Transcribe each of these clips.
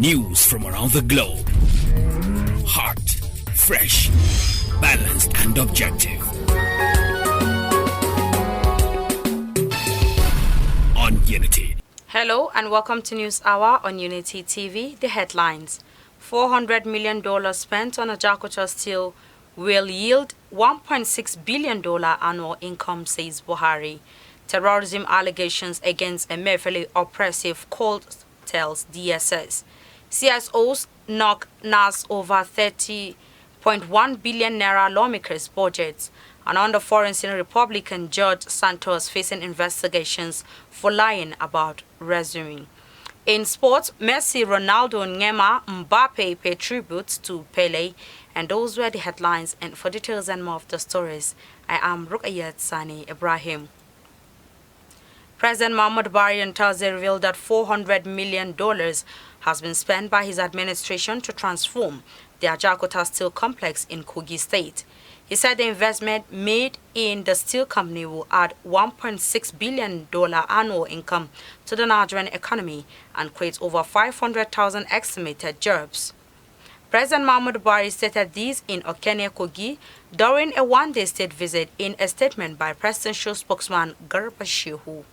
News from around the globe. Hot, fresh, balanced and objective. On Unity. Hello and welcome to News Hour on Unity TV. The headlines. $400 million spent on HAJARKU steel will yield $1.6 billion annual income, says Buhari. Terrorism allegations against Emefiele oppressive cartels DSS. CSOs knock NAS over 30.1 billion naira lawmakers' budgets. And under foreign Senate Republican Judge Santos facing investigations for lying about resuming. In sports, Messi, Ronaldo, Neymar, Mbappe pay tributes to Pele. And those were the headlines. And for details and more of the stories, I am Rukayat Sani Ibrahim. President Muhammadu Buhari on Thursday revealed that $400 million has been spent by his administration to transform the HAJARKU steel complex in Kogi State. He said the investment made in the steel company will add $1.6 billion annual income to the Nigerian economy and create over 500,000 estimated jobs. President Muhammadu Buhari stated this in Okene, Kogi during a one-day state visit in a statement by presidential spokesman Garba Shehu.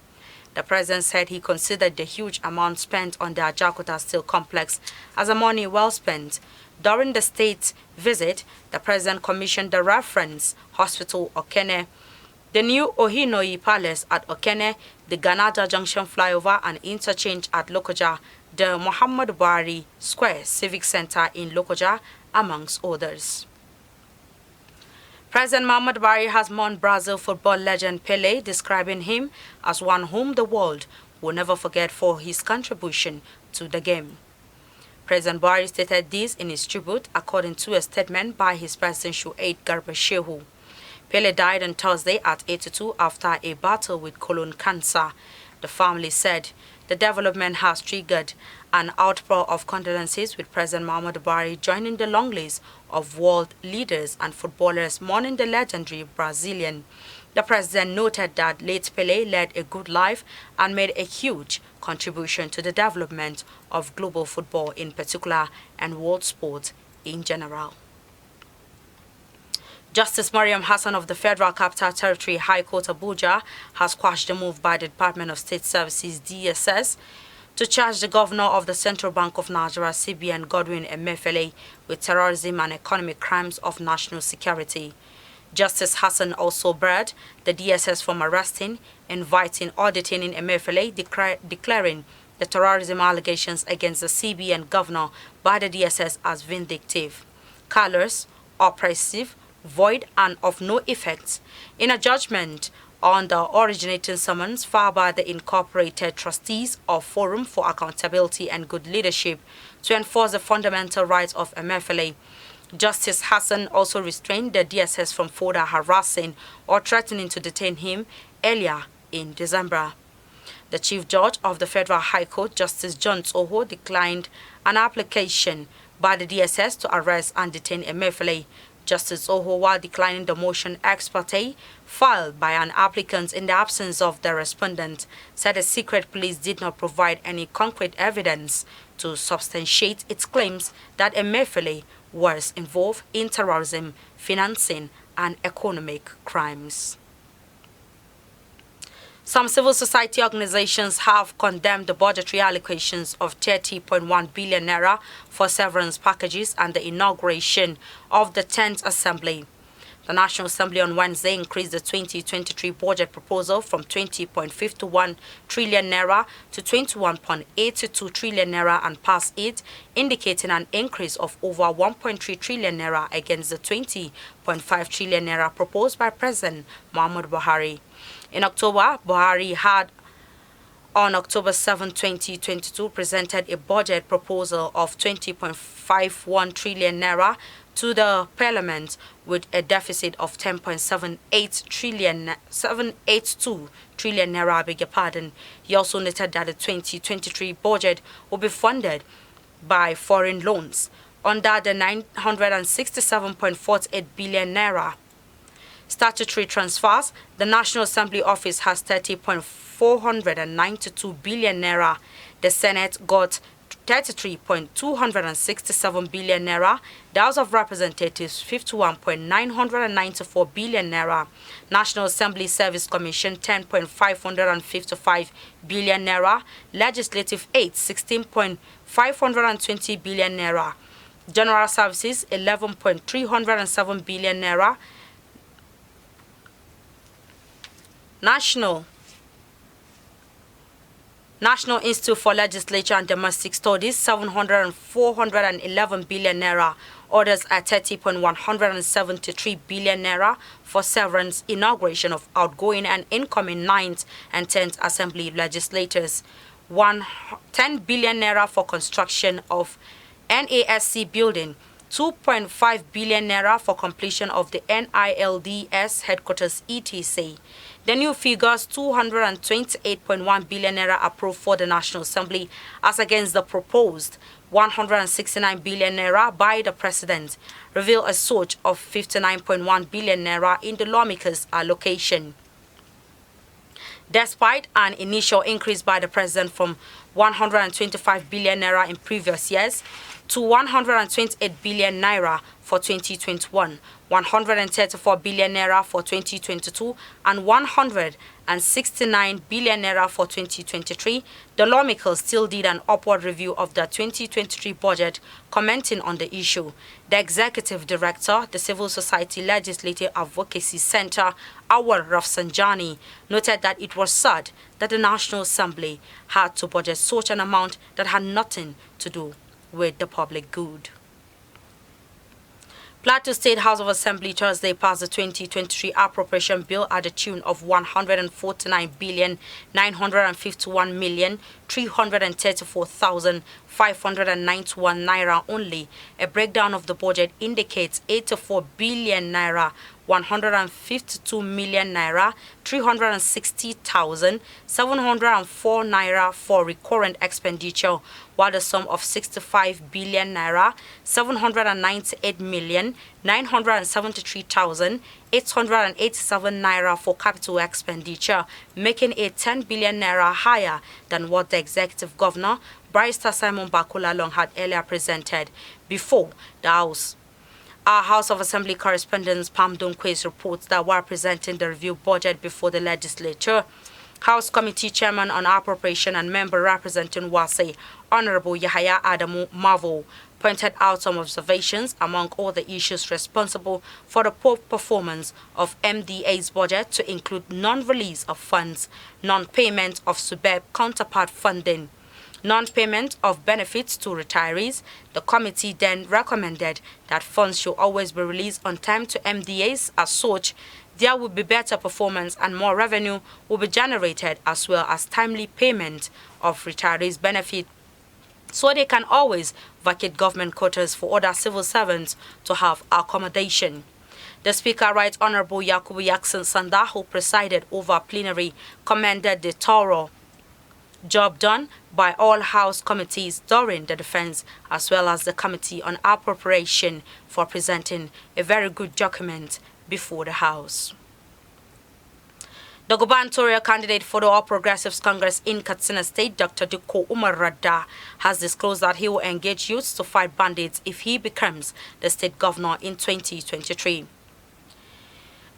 The president said he considered the huge amount spent on the HAJARKU steel complex as a money well spent. During the state visit, the president commissioned the reference hospital Okene, the new Ohinoi Palace at Okene, the Ganada Junction flyover and interchange at Lokoja, the Muhammadu Buhari Square Civic Center in Lokoja, amongst others. President Muhammadu Buhari has mourned Brazil football legend Pelé, describing him as one whom the world will never forget for his contribution to the game. President Buhari stated this in his tribute, according to a statement by his presidential aide Garba Shehu. Pelé died on Thursday at 82 after a battle with colon cancer. The family said the development has triggered an outpour of condolences, with President Muhammadu Buhari joining the long list of world leaders and footballers mourning the legendary Brazilian. The president noted that late Pelé led a good life and made a huge contribution to the development of global football in particular and world sport in general. Justice Mariam Hassan of the Federal Capital Territory High Court Abuja has quashed the move by the Department of State Services DSS to charge the governor of the Central Bank of Nigeria CBN Godwin Emefiele with terrorism and economic crimes of national security. Justice Hassan also barred the DSS from arresting, inviting or detaining Emefiele, declaring the terrorism allegations against the CBN governor by the DSS as vindictive, callous, oppressive, void and of no effect. In a judgment on the originating summons filed by the Incorporated Trustees of Forum for Accountability and Good Leadership to enforce the fundamental rights of Emefiele, Justice Hassan also restrained the DSS from further harassing or threatening to detain him earlier in December. The Chief Judge of the Federal High Court, Justice John Tsoho, declined an application by the DSS to arrest and detain Emefiele. Justice Tsoho, while declining the motion ex parte filed by an applicant in the absence of the respondent, said the secret police did not provide any concrete evidence to substantiate its claims that Emefiele was involved in terrorism, financing, and economic crimes. Some civil society organizations have condemned the budgetary allocations of 30.1 billion naira for severance packages and the inauguration of the 10th Assembly. The National Assembly on Wednesday increased the 2023 budget proposal from 20.51 trillion naira to 21.82 trillion naira and passed it, indicating an increase of over 1.3 trillion naira against the 20.5 trillion naira proposed by President Muhammadu Buhari. In October, Buhari had, on October 7, 2022, presented a budget proposal of 20.51 trillion naira to the Parliament with a deficit of 782 trillion naira, beg your pardon. He also noted that the 2023 budget will be funded by foreign loans under the 967.48 billion naira. Statutory transfers, the National Assembly Office has 30.492 billion naira. The Senate got 33.267 billion naira, the House of Representatives 51.994 billion naira, National Assembly Service Commission 10.555 billion naira, Legislative Aid 16.520 billion naira, General Services 11.307 billion naira, National Institute for Legislature and Domestic Studies 411 billion naira, orders at 30.173 billion naira for severance inauguration of outgoing and incoming 9th and 10th Assembly legislators, 10 billion naira for construction of NASC building, 2.5 billion naira for completion of the NILDS headquarters etc. The new figures 228.1 billion naira approved for the National Assembly as against the proposed 169 billion naira by the President reveal a surge of 59.1 billion naira in the lawmakers' allocation. Despite an initial increase by the President from 125 billion naira in previous years to 128 billion naira for 2021, 134 billion naira for 2022, and 169 billion naira for 2023, the lawmakers still did an upward review of the 2023 budget, commenting on the issue. The Executive Director, the Civil Society Legislative Advocacy Center, Awal Rafsanjani, noted that it was sad that the National Assembly had to budget such an amount that had nothing to do with the public good. Plateau State House of Assembly Thursday passed the 2023 appropriation bill at the tune of 149,951,334,591 naira only. A breakdown of the budget indicates 84 billion naira, 152 million naira, 360,704 naira for recurrent expenditure, while the sum of 65 billion naira, 798 million, 973,887 naira for capital expenditure, making it 10 billion naira higher than what the Executive Governor, Barrister Simon Bakula Long, had earlier presented before the House. Our House of Assembly correspondent Pam Donquez reports that while presenting the review budget before the legislature, House Committee Chairman on Appropriation and member representing Wase, Honorable Yahaya Adamu Marvel, pointed out some observations among all the issues responsible for the poor performance of MDA's budget, to include non-release of funds, non-payment of superb counterpart funding, non-payment of benefits to retirees. The committee then recommended that funds should always be released on time to MDAs. As such, there will be better performance and more revenue will be generated, as well as timely payment of retirees' benefit, so they can always vacate government quarters for other civil servants to have accommodation. The Speaker, Right Honorable Yakubu Yakson Sanda, who presided over plenary, commended the thorough job done by all House committees during the defense, as well as the Committee on Appropriation, for presenting a very good document before the House. The gubernatorial candidate for the All Progressives Congress in Katsina State, Dr. Dikko Umar Radda, has disclosed that he will engage youths to fight bandits if he becomes the state governor in 2023.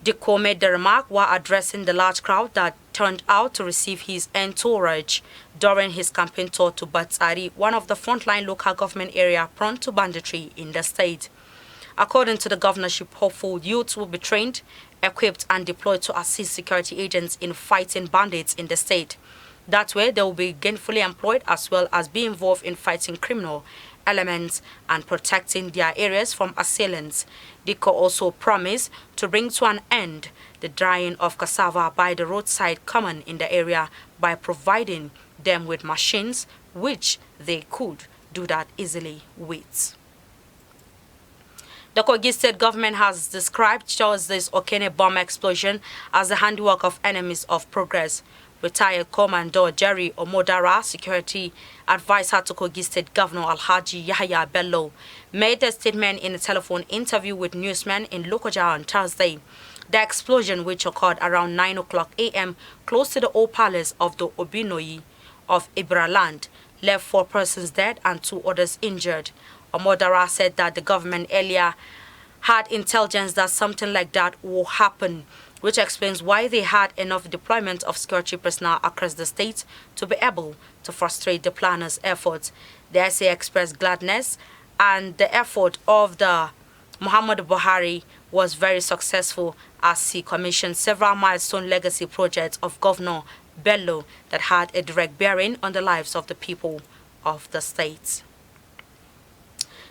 Dikko made the remark while addressing the large crowd that turned out to receive his entourage during his campaign tour to Batsari, one of the frontline local government area prone to banditry in the state. According to the governorship hopeful, youths will be trained, equipped and deployed to assist security agents in fighting bandits in the state. That way, they will be gainfully employed, as well as be involved in fighting criminal elements and protecting their areas from assailants. Dikko also promised to bring to an end the drying of cassava by the roadside common in the area by providing them with machines which they could do that easily with. The Kogi State government has described Thursday's Okene bomb explosion as the handiwork of enemies of progress. Retired Commodore Jerry Omodara, security advisor to Kogi State Governor Alhaji Yahya Bello, made the statement in a telephone interview with newsmen in Lokoja on Thursday. The explosion, which occurred around 9 o'clock a.m. close to the old palace of the Obinoyi of Ibraland, left 4 persons dead and 2 others injured. Omodara said that the government earlier had intelligence that something like that will happen, which explains why they had enough deployment of security personnel across the state to be able to frustrate the planners' efforts. The SA expressed gladness and the effort of the Muhammadu Buhari was very successful as he commissioned several milestone legacy projects of Governor Bello that had a direct bearing on the lives of the people of the state.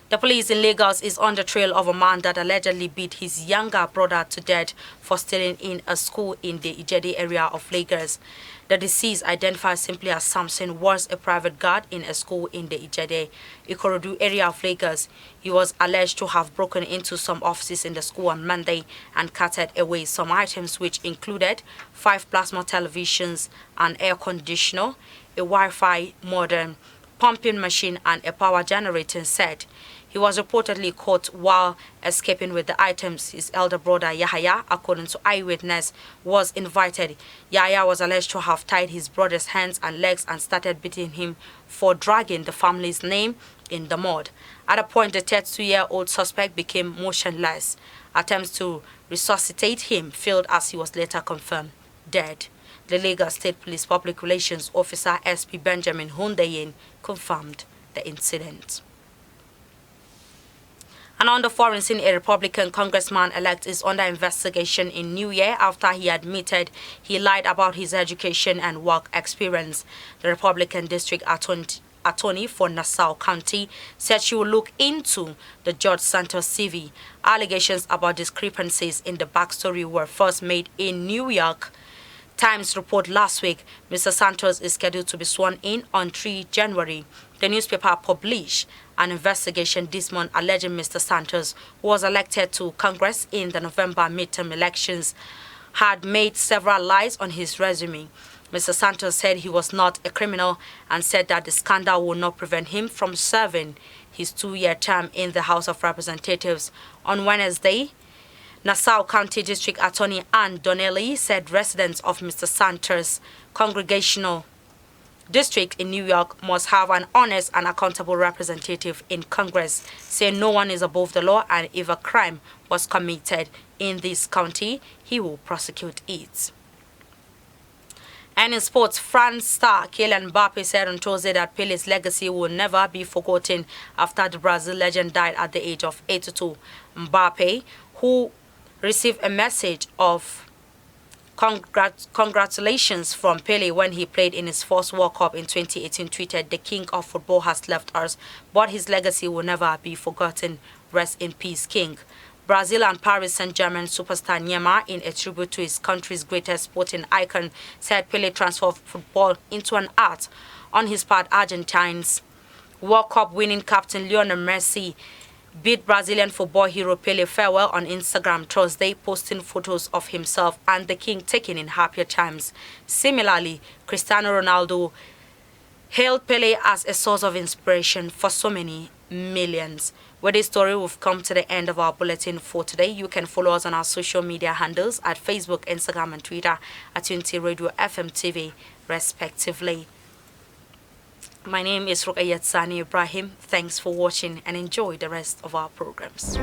The police in Lagos is on the trail of a man that allegedly beat his younger brother to death for stealing in a school in the Ijede area of Lagos. The deceased, identified simply as Samson, was a private guard in a school in the Ijede, Ikorodu area of Lagos. He was alleged to have broken into some offices in the school on Monday and carted away some items which included 5 plasma televisions, an air conditioner, a Wi-Fi modem, pumping machine and a power generating set. He was reportedly caught while escaping with the items. His elder brother Yahaya, according to eyewitness, was invited. Yahaya was alleged to have tied his brother's hands and legs and started beating him for dragging the family's name in the mud. At a point, the 32-year-old suspect became motionless. Attempts to resuscitate him failed as he was later confirmed dead. The Lagos State Police Public Relations Officer SP Benjamin Hundeyin confirmed the incident. And on the foreign scene, a Republican congressman-elect is under investigation in New Year after he admitted he lied about his education and work experience. The Republican District Attorney for Nassau County said she will look into the George Santos CV. Allegations about discrepancies in the backstory were first made in New York Times report last week. Mr. Santos is scheduled to be sworn in on 3 January. The newspaper published an investigation this month alleging Mr. Santos, who was elected to Congress in the November midterm elections, had made several lies on his resume. Mr. Santos said he was not a criminal and said that the scandal will not prevent him from serving his 2-year term in the House of Representatives. On Wednesday, Nassau County District Attorney Ann Donnelly said residents of Mr. Santos' congregational district in New York must have an honest and accountable representative in Congress, saying no one is above the law and if a crime was committed in this county, he will prosecute it. And in sports, France star Kylian Mbappe said on Tuesday that Pele's legacy will never be forgotten after the Brazil legend died at the age of 82. Mbappe, who received a message of congratulations from Pele when he played in his first World Cup in 2018, tweeted, "The king of football has left us, but his legacy will never be forgotten. Rest in peace, king." Brazil and Paris Saint-Germain superstar Neymar, in a tribute to his country's greatest sporting icon, said Pele transformed football into an art. On his part, Argentine's World Cup winning captain Lionel Messi bid Brazilian football hero Pele farewell on Instagram Thursday, posting photos of himself and the king taken in happier times. Similarly, Cristiano Ronaldo hailed Pele as a source of inspiration for so many millions. With this story, we've come to the end of our bulletin for today. You can follow us on our social media handles at Facebook, Instagram and Twitter at Unity Radio FM TV, respectively. My name is Rukayat Sani Ibrahim. Thanks for watching and enjoy the rest of our programs.